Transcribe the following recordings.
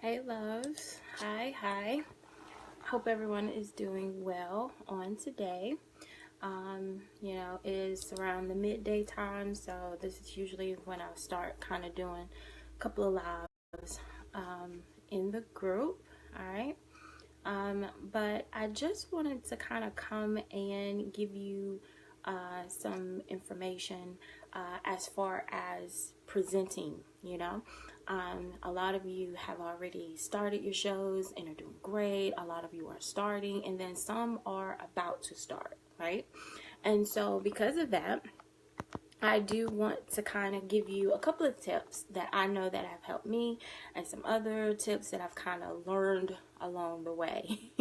Hey loves, hi. Hope everyone is doing well on today. It is around the midday time, so this is usually when I start kind of doing a couple of lives in the group. All right. But I just wanted to kind of come and give you some information as far as presenting, a lot of you have already started your shows and are doing great. A lot of you are starting, and then some are about to start, right? And so because of that, I do want to kind of give you a couple of tips that I know that have helped me and some other tips that I've kind of learned along the way.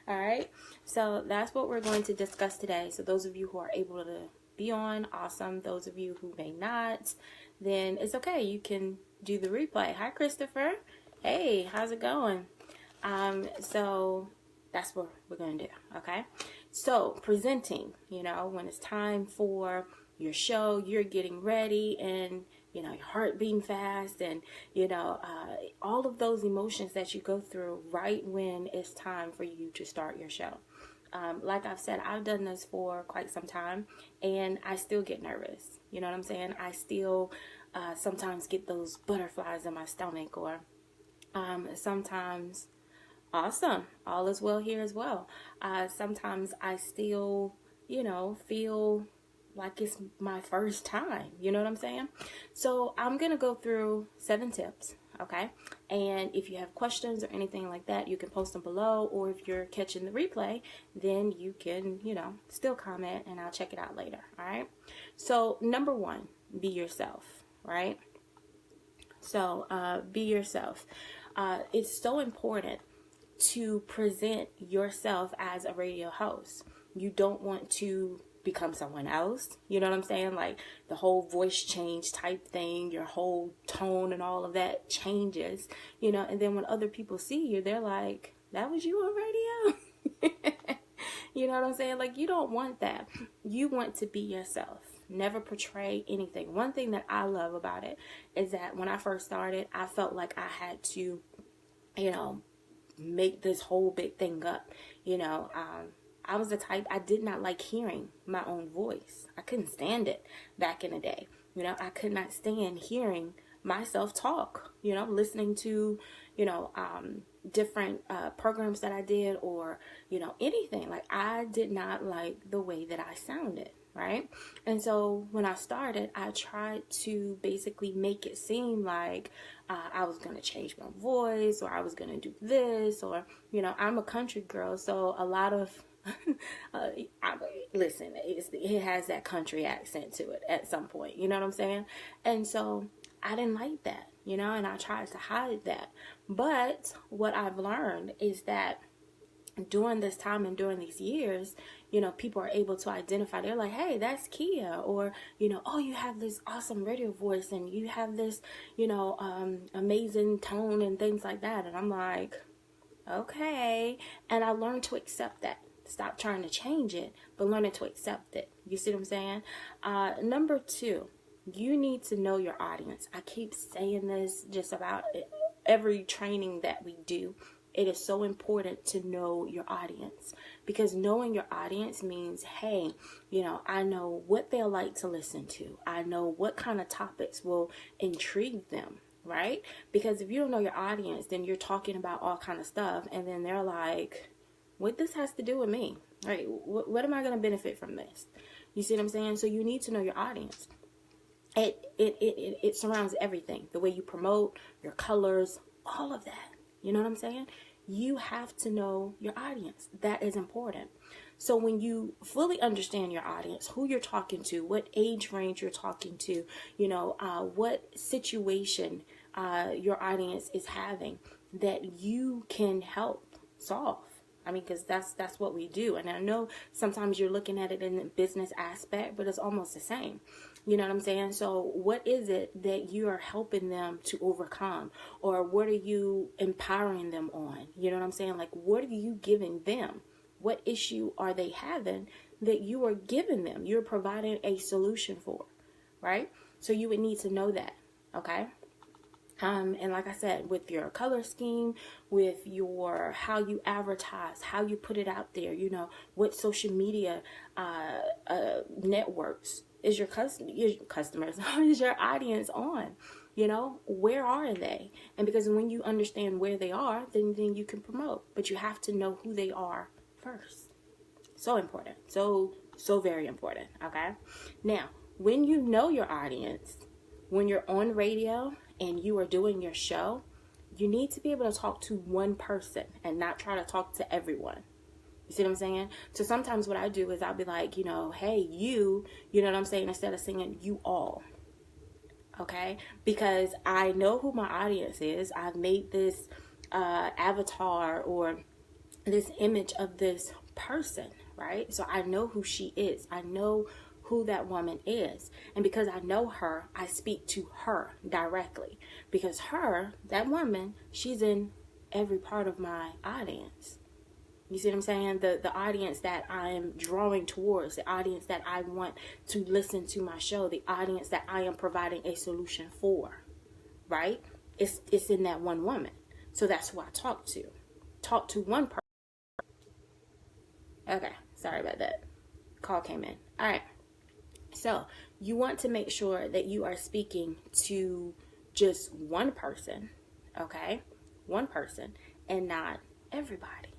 All right. So that's what we're going to discuss today. So those of you who are able to be on, awesome. Those of you who may not, then it's okay. You can do the replay. Hi, Christopher. Hey, how's it going? So that's what we're going to do. Okay. So presenting, when it's time for your show, you're getting ready and your heart beating fast and all of those emotions that you go through right when it's time for you to start your show. Like I've said, I've done this for quite some time and I still get nervous. You know what I'm saying? I still sometimes get those butterflies in my stomach, or sometimes, awesome, all is well here as well. Sometimes I still feel like it's my first time. You know what I'm saying? So I'm going to go through 7 tips. Okay. And if you have questions or anything like that, you can post them below, or if you're catching the replay, then you can, still comment and I'll check it out later. All right. So number 1, be yourself, right? So, be yourself. It's so important to present yourself as a radio host. You don't want to become someone else. You know what I'm saying? Like the whole voice change type thing, your whole tone and all of that changes, and then when other people see you, they're like, that was you on radio? You know what I'm saying? Like, you don't want that. You want to be yourself. Never portray anything. One thing that I love about it is that when I first started, I felt like I had to, make this whole big thing up. I was the type, I did not like hearing my own voice. I couldn't stand it back in the day. I could not stand hearing myself talk, listening to, different programs that I did, or, anything. Like, I did not like the way that I sounded, right? And so when I started, I tried to basically make it seem like I was going to change my voice, or I was going to do this, or, I'm a country girl, so a lot of listen, it has that country accent to it at some point, you know what I'm saying? And so I didn't like that, and I tried to hide that. But what I've learned is that during this time and during these years, people are able to identify. They're like, hey, that's Kia, or, oh, you have this awesome radio voice and you have this, amazing tone and things like that. And I'm like, okay. And I learned to accept that. Stop trying to change it, but learning to accept it. You see what I'm saying? Number 2, you need to know your audience. I keep saying this just about every training that we do. It is so important to know your audience, because knowing your audience means, hey, I know what they'll like to listen to. I know what kind of topics will intrigue them, right? Because if you don't know your audience, then you're talking about all kind of stuff, and then they're like, what this has to do with me, right? What am I going to benefit from this? You see what I'm saying? So you need to know your audience. It surrounds everything. The way you promote, your colors, all of that. You know what I'm saying? You have to know your audience. That is important. So when you fully understand your audience, who you're talking to, what age range you're talking to, what situation your audience is having, that you can help solve. I mean, because that's what we do. And I know sometimes you're looking at it in the business aspect, but it's almost the same. You know what I'm saying? So what is it that you are helping them to overcome? Or what are you empowering them on? You know what I'm saying? Like, what are you giving them? What issue are they having that you are giving them? You're providing a solution for, right? So you would need to know that, okay? And like I said, with your color scheme, with your how you advertise, how you put it out there, what social media networks is your customers, is your audience on? Where are they? And because when you understand where they are, then you can promote. But you have to know who they are first. So important. So very important. Okay. Now, when you know your audience, when you're on radio and you are doing your show, you need to be able to talk to one person and not try to talk to everyone. You see what I'm saying? So sometimes what I do is I'll be like, hey, you know what I'm saying? Instead of singing you all. Okay? Because I know who my audience is. I've made this avatar or this image of this person, right? So I know who she is. I know who that woman is. And because I know her, I speak to her directly. Because that woman, she's in every part of my audience. You see what I'm saying? The audience that I'm drawing towards, the audience that I want to listen to my show, the audience that I am providing a solution for, right? It's in that one woman. So that's who I talk to. Talk to one person. Okay, sorry about that. Call came in. All right. So you want to make sure that you are speaking to just one person, okay? One person and not everybody,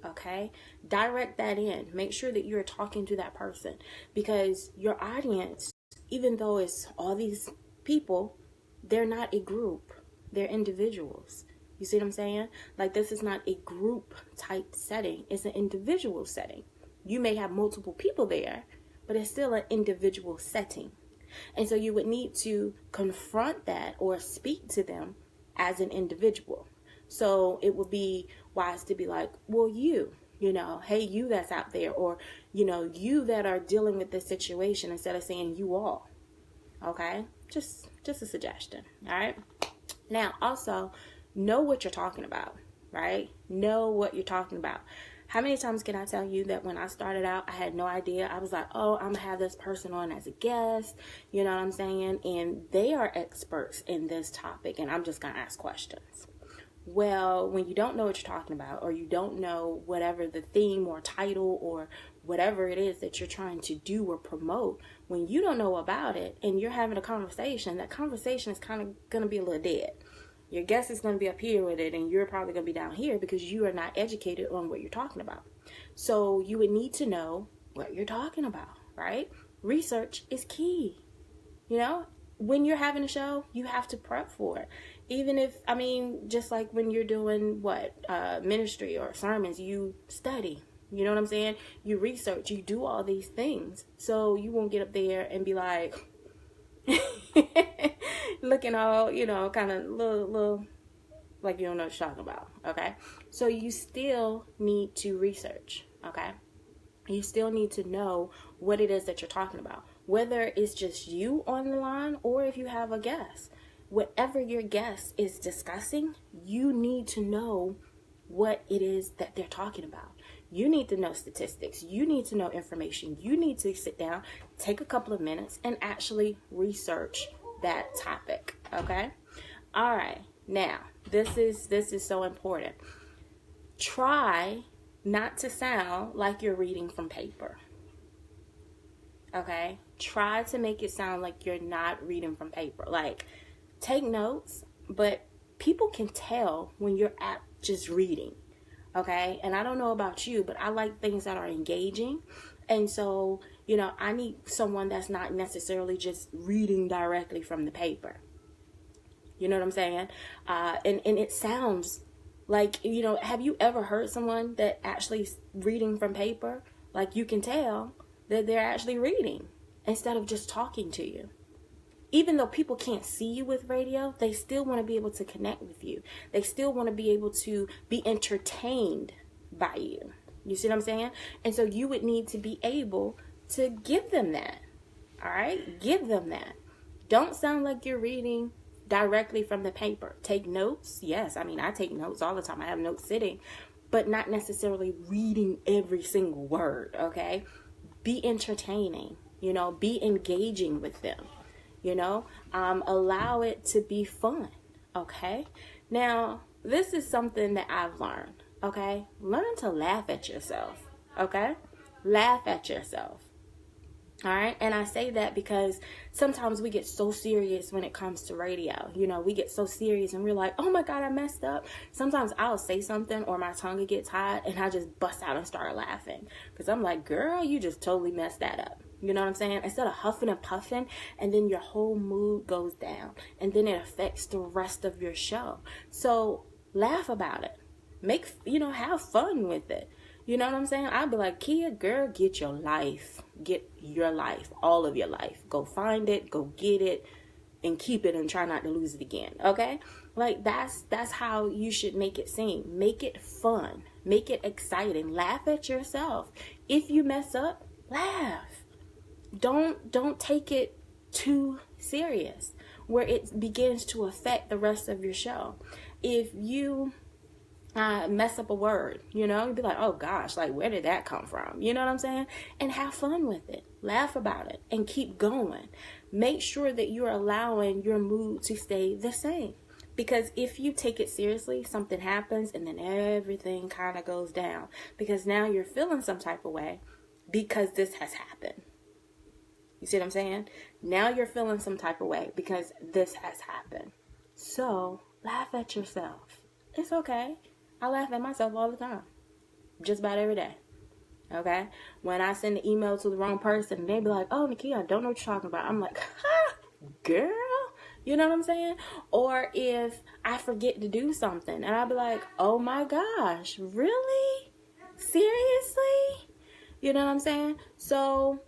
okay? Direct that in. Make sure that you're talking to that person because your audience, even though it's all these people, they're not a group. They're individuals. You see what I'm saying? Like this is not a group type setting. It's an individual setting. You may have multiple people there, but it's still an individual setting. And so you would need to confront that or speak to them as an individual. So it would be wise to be like, well, hey, you that's out there, or, you that are dealing with this situation, instead of saying you all. Okay? Just a suggestion. All right? Now, also, know what you're talking about, right? Know what you're talking about. How many times can I tell you that when I started out, I had no idea. I was like, oh, I'm going to have this person on as a guest. You know what I'm saying? And they are experts in this topic, and I'm just going to ask questions. Well, when you don't know what you're talking about, or you don't know whatever the theme or title or whatever it is that you're trying to do or promote, when you don't know about it and you're having a conversation, that conversation is kind of going to be a little dead. Your guest is going to be up here with it, and you're probably going to be down here because you are not educated on what you're talking about. So you would need to know what you're talking about, right? Research is key. When you're having a show, you have to prep for it. Even if, just like when you're doing ministry or sermons, you study. You know what I'm saying? You research, you do all these things. So you won't get up there and be like, looking all, kind of little, like you don't know what you're talking about, okay? So you still need to research, okay? You still need to know what it is that you're talking about. Whether it's just you on the line or if you have a guest. Whatever your guest is discussing, you need to know what it is that they're talking about. You need to know statistics. You need to know information. You need to sit down, take a couple of minutes, and actually research that topic. Okay? All right. Now, this is so important. Try not to sound like you're reading from paper. Okay? Try to make it sound like you're not reading from paper. Like, take notes, but people can tell when you're at just reading. Okay? And I don't know about you, but I like things that are engaging. And so, I need someone that's not necessarily just reading directly from the paper. You know what I'm saying? And it sounds like, have you ever heard someone that actually is reading from paper? Like, you can tell that they're actually reading instead of just talking to you. Even though people can't see you with radio, they still want to be able to connect with you. They still want to be able to be entertained by you. You see what I'm saying? And so you would need to be able to give them that. All right? Give them that. Don't sound like you're reading directly from the paper. Take notes. Yes, I take notes all the time. I have notes sitting, but not necessarily reading every single word, okay? Be entertaining, be engaging with them, allow it to be fun, Okay? Now, this is something that I've learned. Okay? Learn to laugh at yourself. Okay? Laugh at yourself. All right. And I say that because sometimes we get so serious when it comes to radio. You know, we get so serious and we're like, oh my God, I messed up. Sometimes I'll say something or my tongue will get tied and I just bust out and start laughing because I'm like, girl, you just totally messed that up. You know what I'm saying? Instead of huffing and puffing, and then your whole mood goes down and then it affects the rest of your show. So laugh about it. Have fun with it. You know what I'm saying? I'd be like, Kia, girl, get your life. Get your life. All of your life. Go find it. Go get it. And keep it and try not to lose it again. Okay? Like, that's how you should make it seem. Make it fun. Make it exciting. Laugh at yourself. If you mess up, laugh. Don't take it too serious where it begins to affect the rest of your show. If you mess up a word, you'd be like, oh gosh, like where did that come from? You know what I'm saying? And have fun with it. Laugh about it and keep going. Make sure that you're allowing your mood to stay the same. Because if you take it seriously, something happens and then everything kind of goes down. Because now you're feeling some type of way because this has happened. You see what I'm saying? Now you're feeling some type of way because this has happened. So laugh at yourself. It's okay. I laugh at myself all the time. Just about every day. Okay? When I send an email to the wrong person, they be like, oh, Nakia, I don't know what you're talking about. I'm like, ha, girl. You know what I'm saying? Or if I forget to do something and I'll be like, oh my gosh, really? Seriously? You know what I'm saying? So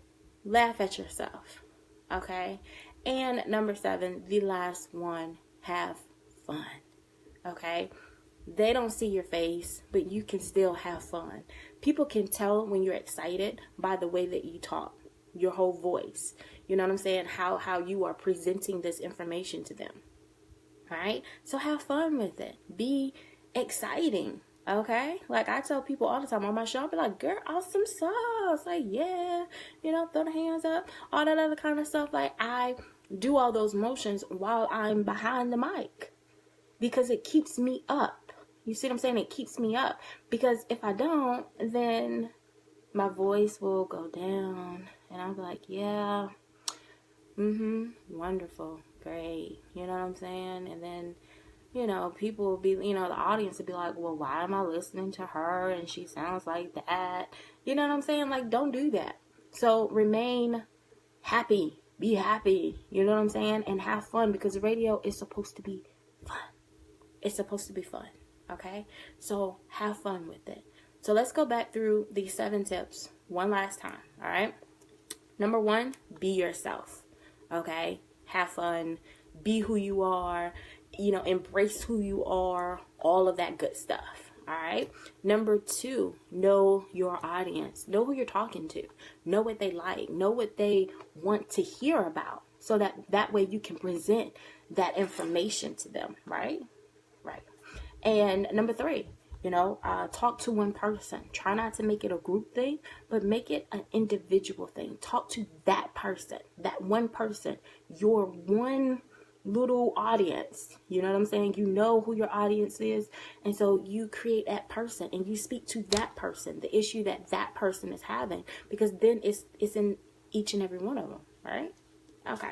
laugh at yourself. Okay? And number 7, the last one, have fun. Okay? They don't see your face, but you can still have fun. People can tell when you're excited by the way that you talk, your whole voice. You know what I'm saying? How you are presenting this information to them. All right? So have fun with it. Be exciting. Okay? Like I tell people all the time on my show, I'll be like, girl, awesome sauce. Like, yeah, throw the hands up, all that other kind of stuff. Like I do all those motions while I'm behind the mic because it keeps me up. You see what I'm saying? It keeps me up because if I don't, then my voice will go down and I'll be like, yeah, wonderful, great. You know what I'm saying? And then, people will be, the audience will be like, well, why am I listening to her? And she sounds like that. You know what I'm saying? Like, don't do that. So remain happy, be happy. You know what I'm saying? And have fun because radio is supposed to be fun. It's supposed to be fun. Okay, so have fun with it. So let's go back through these 7 tips one last time. All right. Number 1, be yourself. Okay, have fun. Be who you are. Embrace who you are. All of that good stuff. All right. Number 2, know your audience. Know who you're talking to. Know what they like. Know what they want to hear about. So that way you can present that information to them. Right. Right. And number 3, talk to one person. Try not to make it a group thing, but make it an individual thing. Talk to that person, that one person, your one little audience. You know what I'm saying? You know who your audience is. And so you create that person and you speak to that person, the issue that person is having, because then it's in each and every one of them, right? Okay.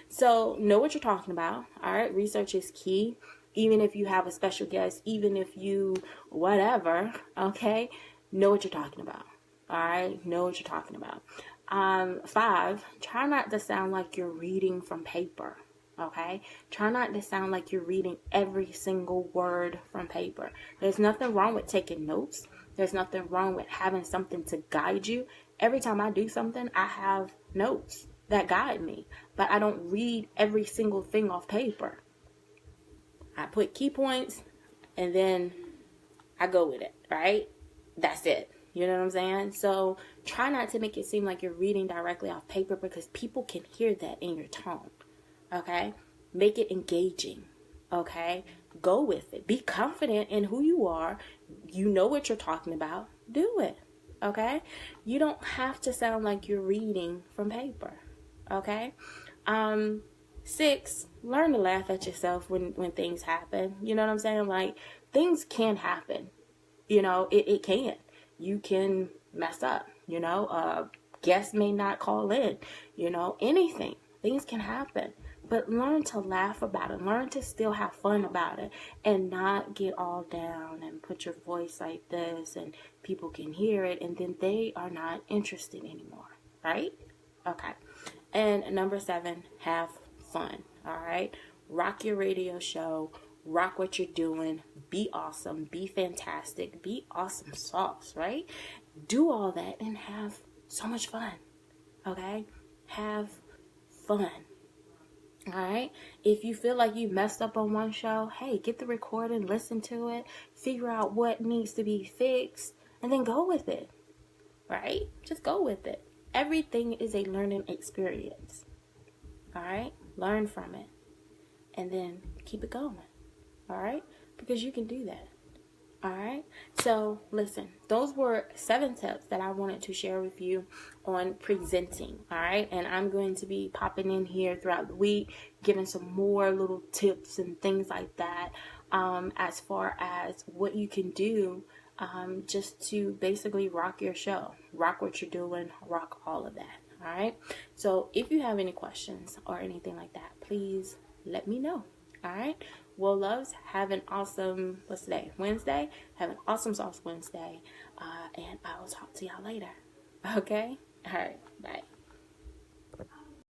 So know what you're talking about. All right. Research is key. Even if you have a special guest, even if you whatever, okay, know what you're talking about. All right, know what you're talking about. 5, try not to sound like you're reading from paper. Okay, try not to sound like you're reading every single word from paper. There's nothing wrong with taking notes. There's nothing wrong with having something to guide you. Every time I do something, I have notes that guide me, but I don't read every single thing off paper. I put key points and then I go with it, right? That's it. You know what I'm saying? So try not to make it seem like you're reading directly off paper because people can hear that in your tone. Okay? Make it engaging. Okay? Go with it. Be confident in who you are. You know what you're talking about. Do it. Okay? You don't have to sound like you're reading from paper. Okay? 6, learn to laugh at yourself when things happen. You know what I'm saying? Like, things can happen. You know, it can. You can mess up, you know, guests may not call in, you know, anything. Things can happen. But learn to laugh about it. Learn to still have fun about it and not get all down and put your voice like this and people can hear it and then they are not interested anymore, right? Okay. And number 7, have fun, all right? Rock your radio show. Rock what you're doing. Be awesome. Be fantastic. Be awesome sauce, right? Do all that and have so much fun, okay? Have fun. All right. If you feel like you messed up on one show, hey, get the recording, listen to it, figure out what needs to be fixed, and then go with it. Right? Just go with it. Everything is a learning experience. All right? Learn from it. And then keep it going. All right? Because you can do that. All right. So listen, those were 7 tips that I wanted to share with you on presenting. All right. And I'm going to be popping in here throughout the week, giving some more little tips and things like that. As far as what you can do, just to basically rock your show, rock what you're doing, rock all of that. All right. So if you have any questions or anything like that, please let me know. All right. Well, loves, have an awesome, what's today? Wednesday? Have an awesome Sauce Wednesday. And I will talk to y'all later. Okay? All right. Bye.